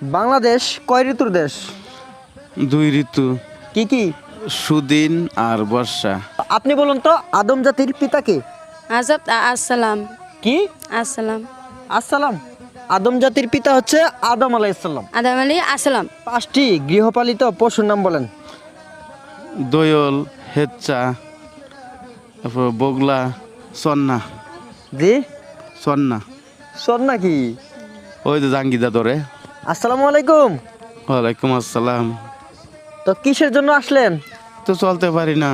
বাংলাদেশ কয় ঋতুর দেশ? দুই ঋতু, কি কি? সুদিন আর বর্ষা। আপনি বলুন তো আদম জাতির পিতা কে? আজব আসসালাম। কি? আসসালাম। আসসালাম। আদম জাতির পিতা হচ্ছে আদম আলাইহিসসালাম। আদাম আলী আসসালাম। 5টি গৃহপালিত পশুর নাম বলেন। দোয়ল, হেচ্চা, তারপর বগলা, সন্না। জি? সন্না শোন নাকি? ওই যে জাঙ্গিদা ধরে। আসসালামু আলাইকুম। ওয়ালাইকুম আসসালাম। তো কিসের জন্য আসলেন? তো চলতে পারি না,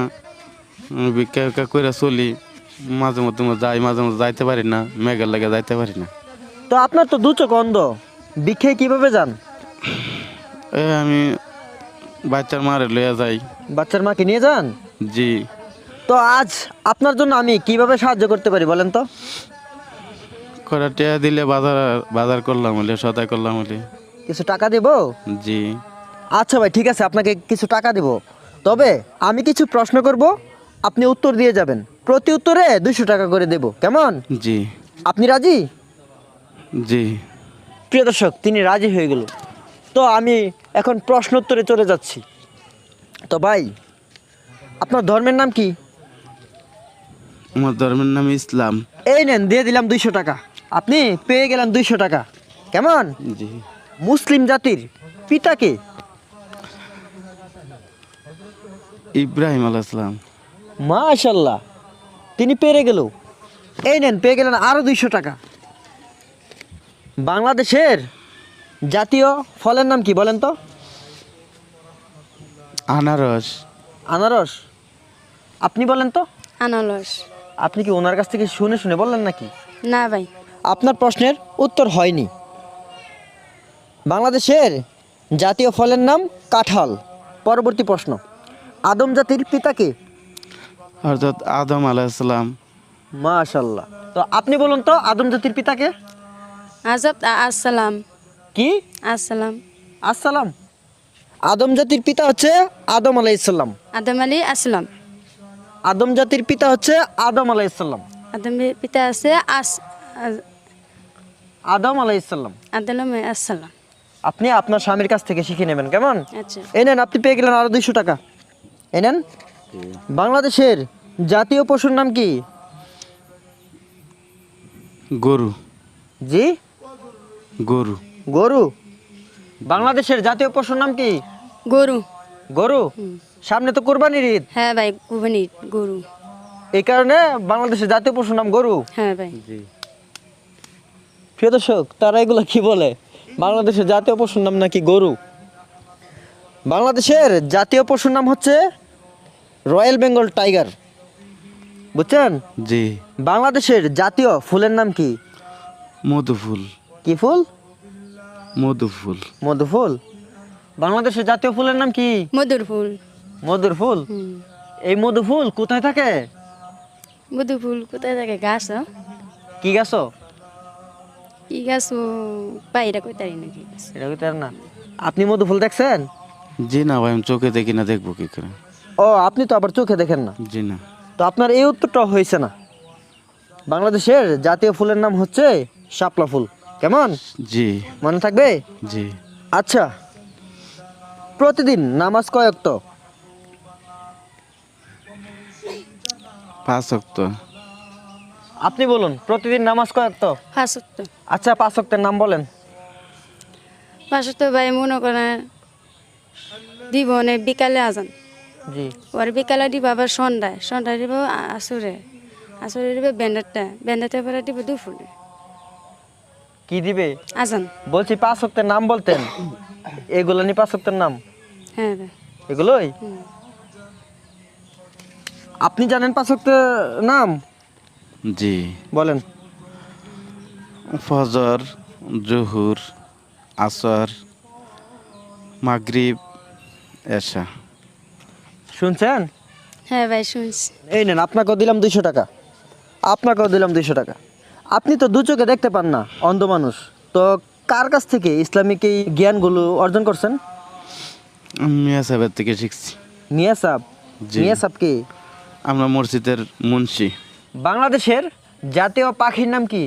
ভিক্ষা ভিক্ষা করে চলি। মাঝে মধ্যে যাই, মাঝে মধ্যে যাইতে পারি না, মেঘের লেগে যাইতে পারি না। তো আপনার তো দু চোখ অন্ধ, ভিক্ষায় কিভাবে যান? আমি বাচ্চার মারে লইয়া যাই। বাচ্চার মাকে নিয়ে যান? জি। তো আজ আপনার জন্য আমি কিভাবে সাহায্য করতে পারি বলেন তো? কটা টিয়া দিলে বাজার বাজার করলাম হলে, সদাই করলাম হলে। কিছু টাকা দেব? জি। আচ্ছা ভাই, ঠিক আছে, আপনাকে কিছু টাকা দেব। তবে আমি কিছু প্রশ্ন করব, আপনি উত্তর দিয়ে যাবেন। প্রতি উত্তরে 200 টাকা করে দেব, কেমন? জি। আপনি রাজি? জি। প্রিয় দর্শক, তিনি রাজি হয়ে গেল। তো আমি এখন প্রশ্ন উত্তরে চলে যাচ্ছি। তো ভাই, আপনার ধর্মের নাম কি? আমার ধর্মের নাম ইসলাম। এই নেন, দিয়ে দিলাম 200 টাকা। আপনি পেয়ে গেলেন 200 টাকা, কেমন? জি। মুসলিম জাতির পিতা কে? ইব্রাহিম আলাইসালাম। মাশাল্লাহ, তিনি পেরে গেল। এই নেন, পেয়ে গেলেন আরো 200 টাকা। বাংলাদেশের জাতীয় ফলের নাম কি বলেন তো? আনারস। আনারস। আপনি বলেন তো? আনারস। আপনি কি ওনার কাছ থেকে শুনে শুনে বললেন নাকি? না ভাই। আপনার প্রশ্নের উত্তর হয়নি। বাংলাদেশের জাতীয় ফলের নাম কাঁঠাল। পরবর্তী প্রশ্ন, আদম জাতির পিতা কে? অর্থাৎ আদম আলাইসালাম। মাশাল্লাহ। তো আপনি বলুন তো আদম জাতির পিতা কে? আজব আসসালাম। কি? আসসালাম। আসসালাম। আদম জাতির পিতা হচ্ছে আদম আলাইহিসসালাম। আদাম আলী আসসালাম। আদম জাতির পিতা হচ্ছে আদম আলাইহিসসালাম। আদমের পিতা আছে আদম আলাইহিসসালাম। আদাম আসসালাম। আপনি আপনার স্বামীর কাছ থেকে শিখে নেবেন, কেমন? আচ্ছা। এই নেন, আপনি পেয়ে গেলেন আরো 200 টাকা। এই নেন। বাংলাদেশের জাতীয় পশুর নাম কি? গরু। জি? গরু। গরু। বাংলাদেশের জাতীয় পশুর নাম কি? গরু। গরু। সামনে তো কোরবানির ঈদ, হ্যাঁ ভাই, কুবানি গরু। এই কারণে বাংলাদেশের জাতীয় পশুর নাম গরু। হ্যাঁ ভাই। জি। প্রিয় দর্শক, তারা এগুলো কি বলে? বাংলাদেশের জাতীয় পশুর নাম নাকি গরু। বাংলাদেশের জাতীয় পশুর নাম হচ্ছে রয়্যাল বেঙ্গল টাইগার, বুঝছেন? জি। বাংলাদেশের জাতীয় ফুলের নাম কি? মধুফুল। কি ফুল? মধুফুল। মধু ফুল। বাংলাদেশের জাতীয় ফুলের নাম কি? মধুর ফুল। মধুর ফুল। এই মধু ফুল কোথায় থাকে? মধুর ফুল কোথায় থাকে? গাছ। কি গাছও? কি গাছ বাইরে কই তারি নাকি? এটা কি তার না? আপনি মধু ফুল দেখছেন? জি না ভাই, আমি চোখে দেখি না, দেখবো কি করে? ও, আপনি তো আবার চোখে দেখেন না। জি না। তো আপনার এই উত্তরটা হয়েছে না। বাংলাদেশের জাতীয় ফুলের নাম হচ্ছে শাপলা ফুল, কেমন? জি। মনে থাকবে? জি। আচ্ছা, প্রতিদিন নামাজ কয় ওয়াক্ত? 5 ওয়াক্ত। আপনি বলুন, প্রতিদিন নামাজ কয় ওয়াক্ত? 5 ওয়াক্ত। আচ্ছা, 5 ওয়াক্তের নাম বলেন। 5 ওয়াক্ত ভাই মনে করেন দিব মানে বিকালে আজান, জি। ওর বিকালে দিব আবার সন্ধ্যায় দিব আসরে দিব ব্যান্ডারটা পরে দিব দুপুরে কি দিবে? আজান। বলছি 5 ওয়াক্তের নাম বলতেন, এগুলো নি 5 ওয়াক্তের নাম? হ্যাঁ ভাই। এগুলোই আপনি জানেন 5 ওয়াক্তের নাম? জি। বলেন। ফজর, জোহর, আসর, মাগরিব, এশা। শুনছেন? হ্যাঁ ভাই শুনছি। এই নেন, আপনাকেও দিলাম 200 টাকা। আপনাকেও দিলাম 200 টাকা। আপনি তো দু চোখে দেখতে পান না, অন্ধ মানুষ। তো কার কাছ থেকে ইসলামিক এই জ্ঞানগুলো অর্জন করছেন? আমি মিয়া সাহেবের থেকে শিখছি। মিয়া সাহেব? জি। মিয়া সাহেব কি? আমরা মসজিদের মুন্সি। বাংলাদেশের জাতীয় পাখির নাম কি?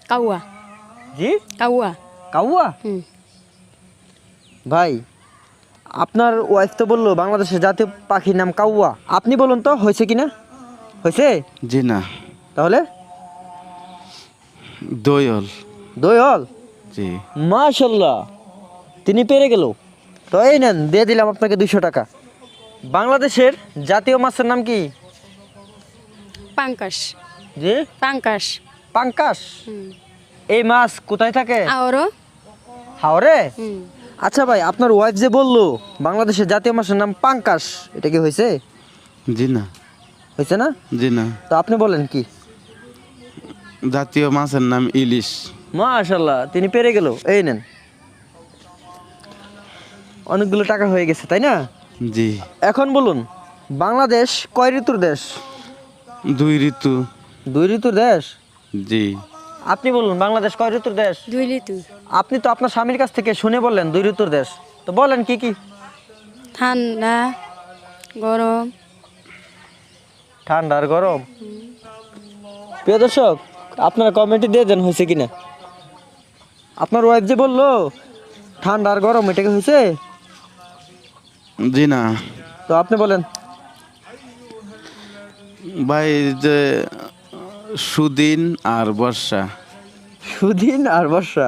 কাউয়া। জি কাউয়া কাউয়া। হুম ভাই আপনার ওয়াইফ তো বললো বাংলাদেশের জাতীয় পাখির নাম কাউয়া, আপনি বলুন তো হয়েছে কিনা? হয়েছে? জি না। তাহলে দোয়েল। দোয়েল। জি। মাশাল্লাহ, তিনি পেরে গেল। তো এই নেন, দিয়ে দিলাম আপনাকে 200 টাকা। বাংলাদেশের জাতীয় মাছের নাম কি? পাঙ্কাশ জি পাঙ্কাশ পাঙ্কাশ। হুম এই মাছ কোথায় থাকে? আরো হাওরে। হুম আচ্ছা ভাই, আপনার ওয়াইফ যে বললো বাংলাদেশের জাতীয় মাছের নাম পাঙ্কাশ, এটা কি হয়েছে? জি না। হয়েছে না? জি না। তো আপনি বলেন কি? জাতীয় মাছের নাম ইলিশ। মাশাল্লাহ, তিনি পেরে গেল। এই নেন, অনেকগুলো টাকা হয়ে গেছে তাই না? জি। এখন বলুন, বাংলাদেশ কয় ঋতুর দেশ? 2 ঋতু। 2 ঋতুর দেশ। জি। আপনি বলুন, বাংলাদেশ কয় ঋতুর দেশ? 2 লিটু আপনি তো আপনার স্বামীর কাছ থেকে শুনে বললেন 2 ঋতুর দেশ, তো বলেন কি কি? ঠান্ডা গরম ঠান্ডা আর গরম। প্রিয় দর্শক, আপনারা কমেন্টে দিয়ে দেন হয়েছে কিনা। আপনার ওয়াইফ যে বললো ঠান্ডা আর গরম, এটা কি হয়েছে? জি না। তো আপনি বলেন। ভাই যে সুদিন আর বর্ষা। সুদিন আর বর্ষা,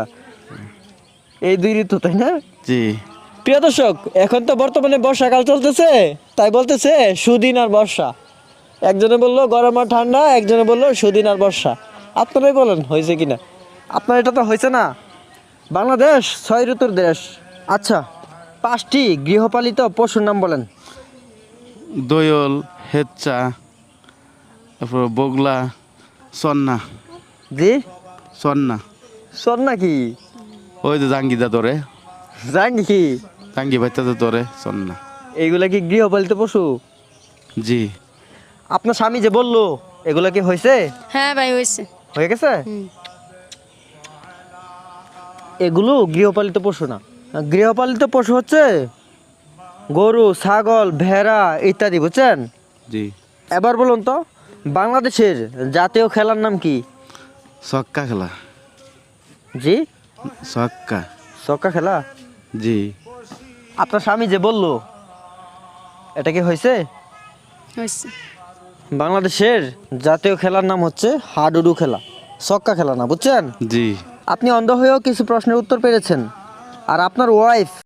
এই 2 ঋতু তাই না? জি। প্রিয় দর্শক, এখন তো বর্তমানে বর্ষাকাল চলতেছে, তাই বলতেছে সুদিন আর বর্ষা। একজনে বললো গরম আর ঠান্ডা, একজনে বললো সুদিন আর বর্ষা। আপনারাই বলেন হয়েছে কিনা। আপনার এটা তো হয়েছে না। বাংলাদেশ 6 ঋতুর দেশ। আচ্ছা, 5টি গৃহপালিত পশুর নাম বলেন। দোয়েল, হেচ্চা, তারপর বগলা, সন্না। জি সন্না। শোন নাকি? ওই যে জাঙ্গিদা ধরে, জানি কি? জাঙ্গি ভাইতে ধরে সন্না। এইগুলা কি গৃহপালিত পশু? জি। আপনার স্বামী যে বললো এগুলা কি হয়েছে? হ্যাঁ ভাই হয়েছে হয়ে গেছে? হুম এগুলো গৃহপালিত পশু না। গৃহপালিত পশু হচ্ছে গরু, ছাগল, ভেড়া ইত্যাদি, বুঝছেন? জি। এবার বলুন তো, বাংলাদেশের জাতীয় খেলার নাম কি? ছক্কা খেলা। জি ছক্কা। ছক্কা খেলা। জি। আপনার স্বামী যে বললো এটা কি হয়েছে? হয়েছে বাংলাদেশের জাতীয় খেলার নাম হচ্ছে হাডুডু খেলা, ছক্কা খেলা না, বুঝছেন? জি। আপনি অন্ধ হয়েও কিছু প্রশ্নের উত্তর পেরেছেন। আর আপনার ওয়াইফ